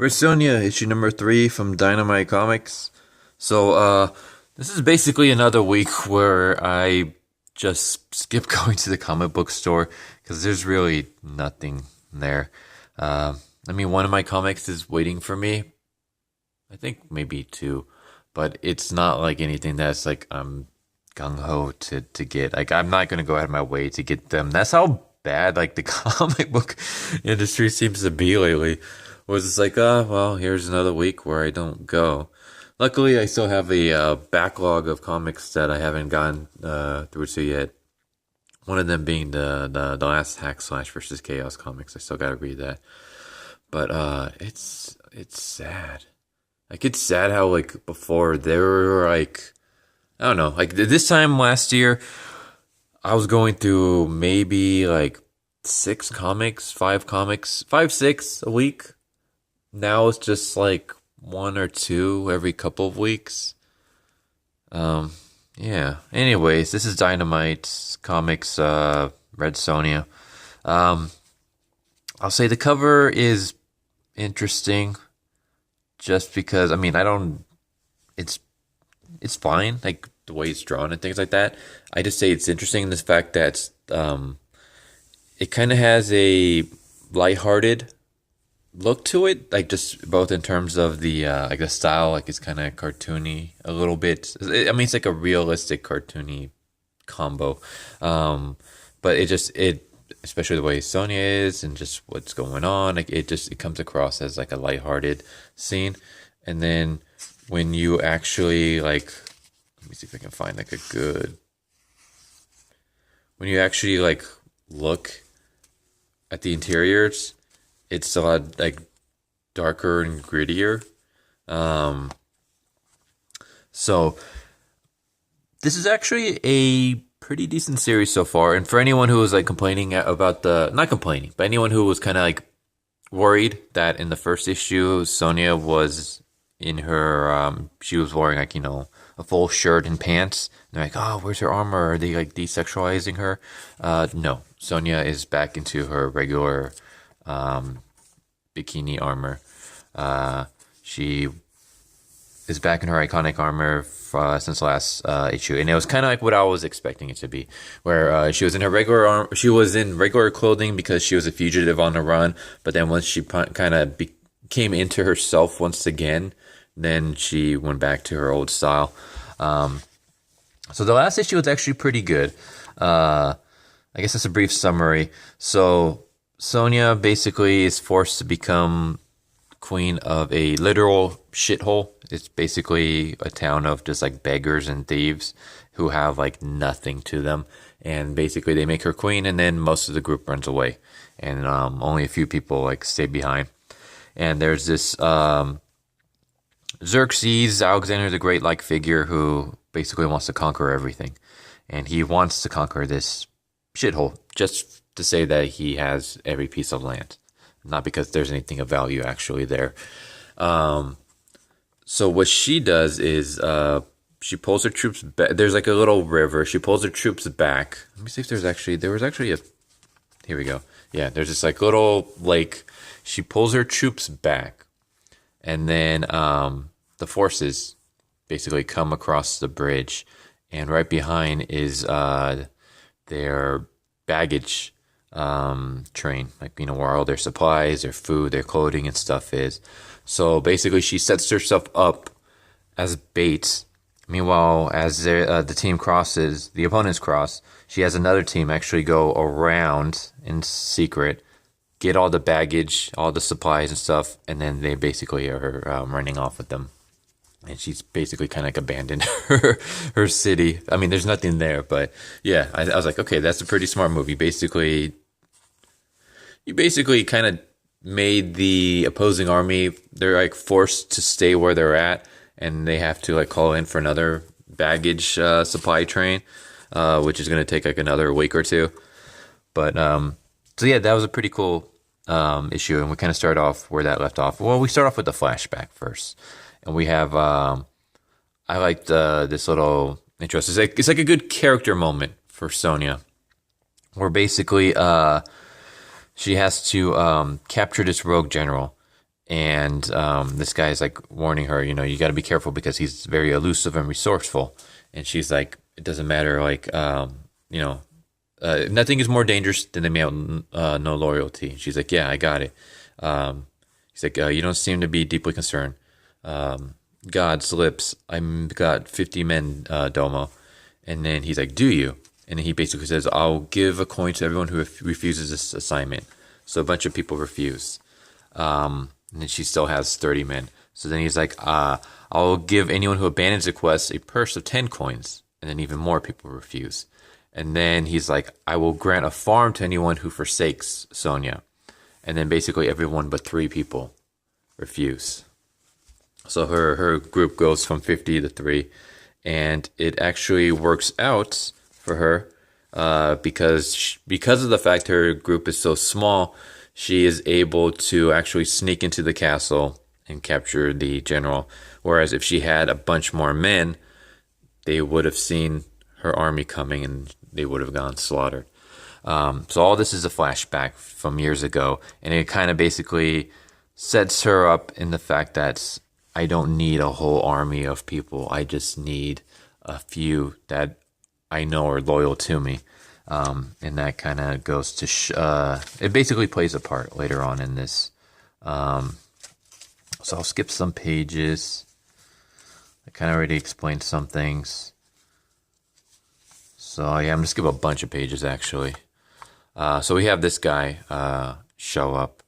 Where's Sonja? Issue number 3 from Dynamite Comics. This is basically another week where I just skip going to the comic book store because there's really nothing there. One of my comics is waiting for me. I think maybe two, but it's not like anything that's like I'm gung ho to get. Like I'm not gonna go out of my way to get them. That's how bad like the comic book industry seems to be lately. Was it's like, oh well, here's another week where I don't go. Luckily, I still have a backlog of comics that I haven't gotten through to yet. One of them being the last Hack Slash versus Chaos comics. I still gotta read that. But it's sad. Like it's sad how like before there were like I don't know, like this time last year I was going through maybe like five, six a week. Now it's just like one or two every couple of weeks. Yeah. Anyways, this is Dynamite Comics, Red Sonja. I'll say the cover is interesting just because, it's fine, like the way it's drawn and things like that. I just say it's interesting in this fact that, it kind of has a lighthearted look to it, like just both in terms of the like the style, like it's kind of cartoony a little bit. It's like a realistic cartoony combo, but it especially the way Sonja is and just what's going on, like it comes across as like a lighthearted scene. And then when you actually like, let me see if I can find like a good. When you actually like look at the interiors, it's a lot like darker and grittier. So this is actually a pretty decent series so far. And for anyone who was like complaining about not complaining, but anyone who was kind of like worried that in the first issue, Sonja was in her, she was wearing like, a full shirt and pants. And they're like, oh, where's her armor? Are they like desexualizing her? No, Sonja is back into her regular, bikini armor. She is back in her iconic armor since the last issue, and it was kind of like what I was expecting it to be, where she was in her she was in regular clothing because she was a fugitive on the run. But then once she kind of came into herself once again, then she went back to her old style. So the last issue was actually pretty good. I guess that's a brief summary. So Sonja basically is forced to become queen of a literal shithole. It's basically a town of just like beggars and thieves who have like nothing to them. And basically they make her queen, and then most of the group runs away. And only a few people like stay behind. And there's this Xerxes, Alexander the Great like figure who basically wants to conquer everything. And he wants to conquer this shithole just to say that he has every piece of land, not because there's anything of value actually there. So what she does is she pulls her troops back. There's like a little river. She pulls her troops back. Let me see if there was actually a, here we go. Yeah, there's this like little lake. She pulls her troops back, and then the forces basically come across the bridge, and right behind is their baggage train, like where all their supplies, their food, their clothing and stuff is. So basically she sets herself up as bait. Meanwhile, as the team crosses, the opponents cross, she has another team actually go around in secret, get all the baggage, all the supplies and stuff, and then they basically are running off with them. And she's basically kind of like abandoned her city. There's nothing there, but yeah, I was like, okay, that's a pretty smart move. You basically kind of made the opposing army, they're like forced to stay where they're at, and they have to like call in for another baggage supply train, which is going to take like another week or two. But so yeah, that was a pretty cool issue, and we kind of start off where that left off. Well, we start off with the flashback first, and we have I liked this little intro. It's like a good character moment for Sonja, where basically she has to capture this rogue general, And this guy is like warning her, you got to be careful because he's very elusive and resourceful. And she's like, it doesn't matter, like, nothing is more dangerous than a male no loyalty. She's like, yeah, I got it. He's like, you don't seem to be deeply concerned. God's lips, I'm got 50 men, Domo. And then he's like, do you? And then he basically says, I'll give a coin to everyone who refuses this assignment. So a bunch of people refuse. And then she still has 30 men. So then he's like, I'll give anyone who abandons the quest a purse of 10 coins. And then even more people refuse. And then he's like, I will grant a farm to anyone who forsakes Sonja. And then basically everyone but 3 people refuse. So her group goes from 50 to 3. And it actually works out for her because of the fact her group is so small, she is able to actually sneak into the castle and capture the general. Whereas if she had a bunch more men, they would have seen her army coming and they would have gone slaughtered. So all this is a flashback from years ago, and it kind of basically sets her up in the fact that I don't need a whole army of people. I just need a few that I know are loyal to me. And that kind of goes to... it basically plays a part later on in this. So I'll skip some pages. I kind of already explained some things. So yeah, I'm going to skip a bunch of pages actually. So we have this guy show up,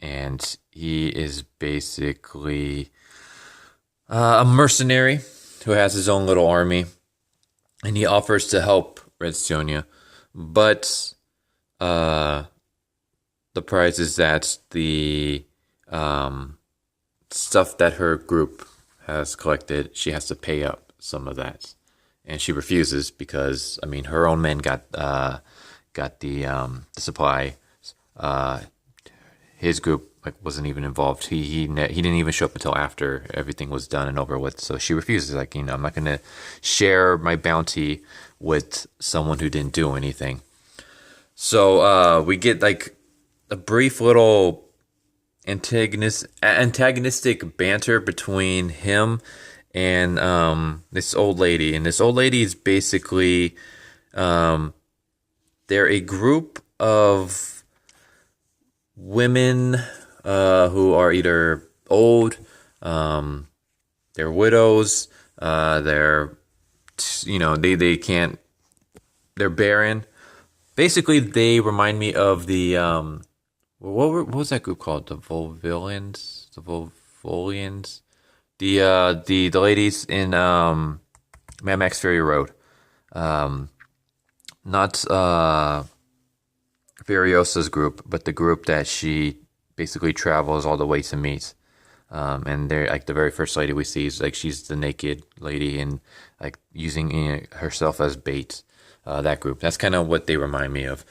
and he is basically a mercenary who has his own little army, and he offers to help Red Sonja, but the price is that the stuff that her group has collected, she has to pay up some of that, and she refuses because her own men got the supply. His group wasn't even involved. He didn't even show up until after everything was done and over with. So she refuses. I'm not gonna share my bounty with someone who didn't do anything. So we get a brief little antagonistic banter between him and this old lady. And this old lady is basically they're a group of women who are either old, they're widows, they're they can't, they're barren. Basically, they remind me of the what was that group called? The Volvillians, the ladies in Mad Max Fury Road, not Furiosa's group, but the group that she basically travels all the way to meet. And they're the very first lady we see is she's the naked lady and using herself as bait. That group. That's kind of what they remind me of.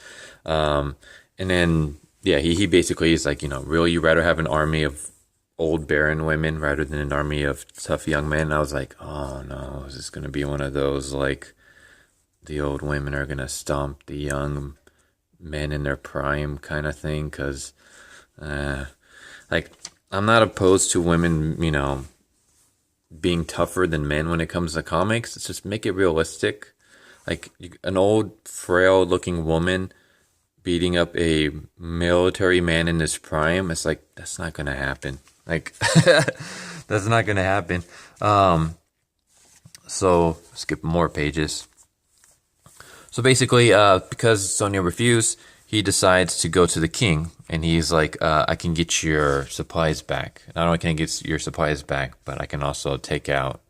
And then he basically is really, you rather have an army of old barren women rather than an army of tough young men? And I was like, oh no, is this gonna be one of those the old women are gonna stomp the young men in their prime kind of thing? Because I'm not opposed to women being tougher than men when it comes to comics. It's just make it realistic. An old frail looking woman beating up a military man in his prime, it's that's not gonna happen. That's not gonna happen. So skip more pages. So basically, because Sonja refused, he decides to go to the king, and he's like, I can get your supplies back. Not only can I get your supplies back, but I can also take out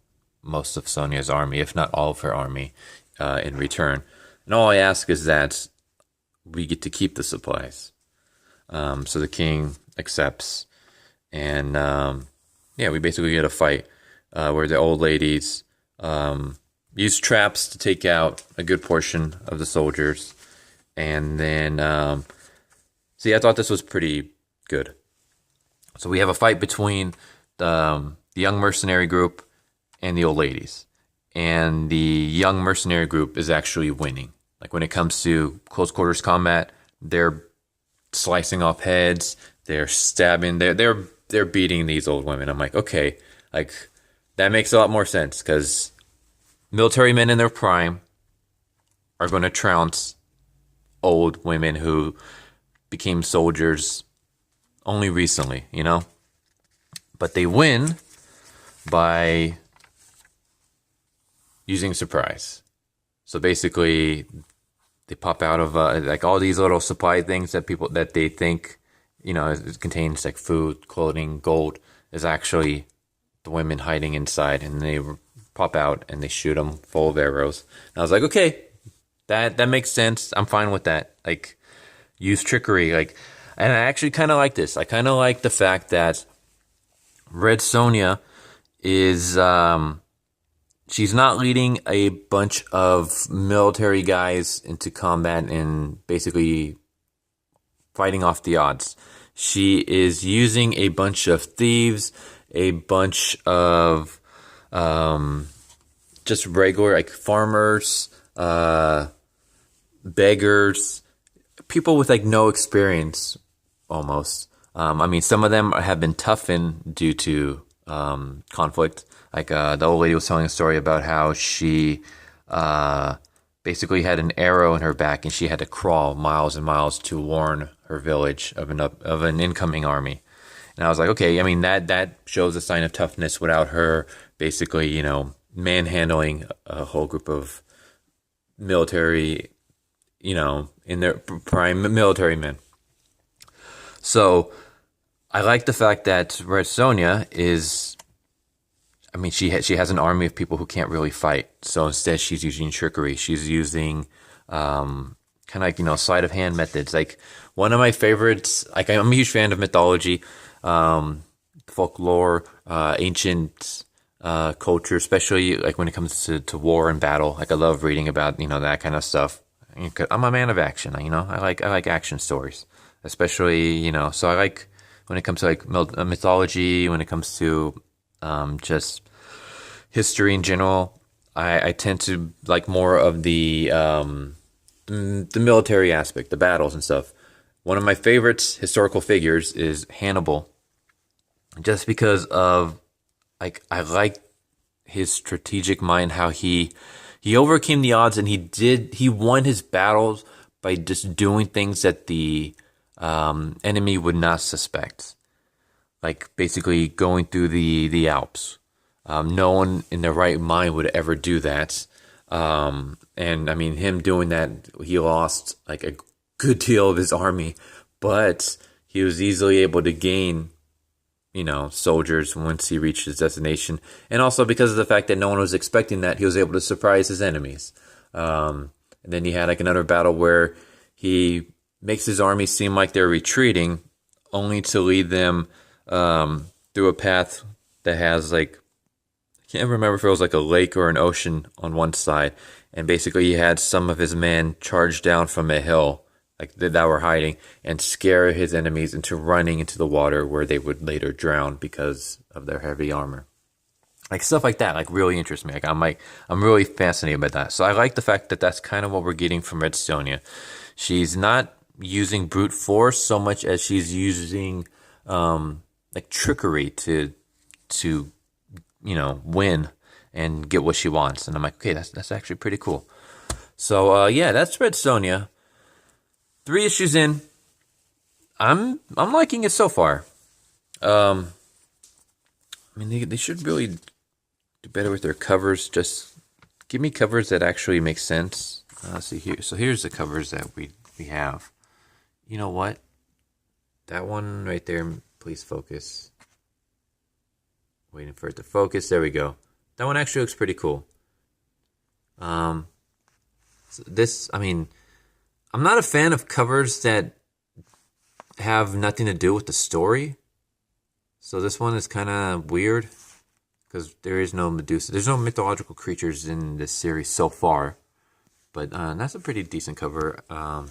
most of Sonja's army, if not all of her army, in return. And all I ask is that we get to keep the supplies. So the king accepts, and we basically get a fight where the old ladies use traps to take out a good portion of the soldiers. And then, I thought this was pretty good. So we have a fight between the young mercenary group and the old ladies. And the young mercenary group is actually winning. When it comes to close quarters combat, they're slicing off heads, they're stabbing, they're they're beating these old women. I'm like, okay, like that makes a lot more sense because military men in their prime are going to trounce old women who became soldiers only recently, you know? But they win by using surprise. So basically, they pop out of like all these little supply things that they think, it contains like food, clothing, gold, is actually the women hiding inside, and they pop out and they shoot them full of arrows. And I was like, okay, that makes sense. I'm fine with that. Like, use trickery. Like, and I actually kind of like this. I kind of like the fact that Red Sonja is she's not leading a bunch of military guys into combat and basically fighting off the odds. She is using a bunch of thieves, a bunch of just regular like farmers, beggars, people with like no experience almost. I mean, some of them have been toughened due to conflict. Like the old lady was telling a story about how she basically had an arrow in her back and she had to crawl miles and miles to warn her village of an incoming army. And I was like, okay, I mean that shows a sign of toughness without her basically, manhandling a whole group of military, in their prime military men. So I like the fact that Red Sonja is, I mean, she has an army of people who can't really fight. So instead, she's using trickery. She's using kind of like, sleight of hand methods. Like one of my favorites, like I'm a huge fan of mythology, folklore, ancient culture, especially like when it comes to war and battle. Like I love reading about, that kind of stuff. I'm a man of action, I like action stories, especially, so I like when it comes to like mythology, when it comes to just history in general. I tend to like more of the military aspect, the battles and stuff. One of my favorite historical figures is Hannibal, just because of like I like his strategic mind, how he overcame the odds and he won his battles by just doing things that the enemy would not suspect. Like basically going through the Alps. No one in their right mind would ever do that. And I mean, him doing that, he lost like a good deal of his army, but he was easily able to gain, soldiers once he reached his destination. And also because of the fact that no one was expecting that, he was able to surprise his enemies. And then he had like another battle where he makes his army seem like they're retreating, only to lead them through a path that has like, I can't remember if it was like a lake or an ocean on one side. And basically he had some of his men charge down from a hill like that were hiding and scare his enemies into running into the water where they would later drown because of their heavy armor. Like stuff like that, like really interests me. I'm really fascinated by that. So I like the fact that that's kind of what we're getting from Red Sonja. She's not using brute force so much as she's using like trickery to win and get what she wants. And I'm like, okay, that's actually pretty cool. So yeah, that's Red Sonja. 3 issues in. I'm liking it so far. I mean, they should really do better with their covers. Just give me covers that actually make sense. Let's see here. So here's the covers that we have. You know what? That one right there, please focus. Waiting for it to focus. There we go. That one actually looks pretty cool. So I'm not a fan of covers that have nothing to do with the story. So this one is kind of weird because there is no Medusa. There's no mythological creatures in this series so far. But that's a pretty decent cover.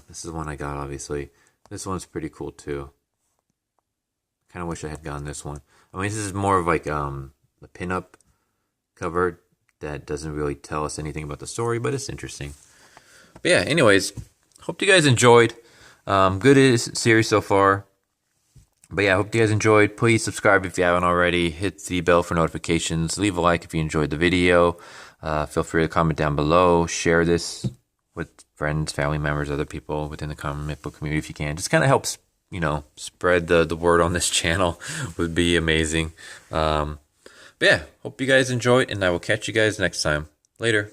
This is the one I got, obviously. This one's pretty cool, too. Kind of wish I had gotten this one. I mean, this is more of like the pinup cover that doesn't really tell us anything about the story, but it's interesting. But yeah, anyways, hope you guys enjoyed. Good series so far. But yeah, I hope you guys enjoyed. Please subscribe if you haven't already. Hit the bell for notifications. Leave a like if you enjoyed the video. Feel free to comment down below. Share this with friends, family members, other people within the comic book community if you can. Just kind of helps, spread the word on this channel would be amazing. But yeah, hope you guys enjoyed, and I will catch you guys next time. Later.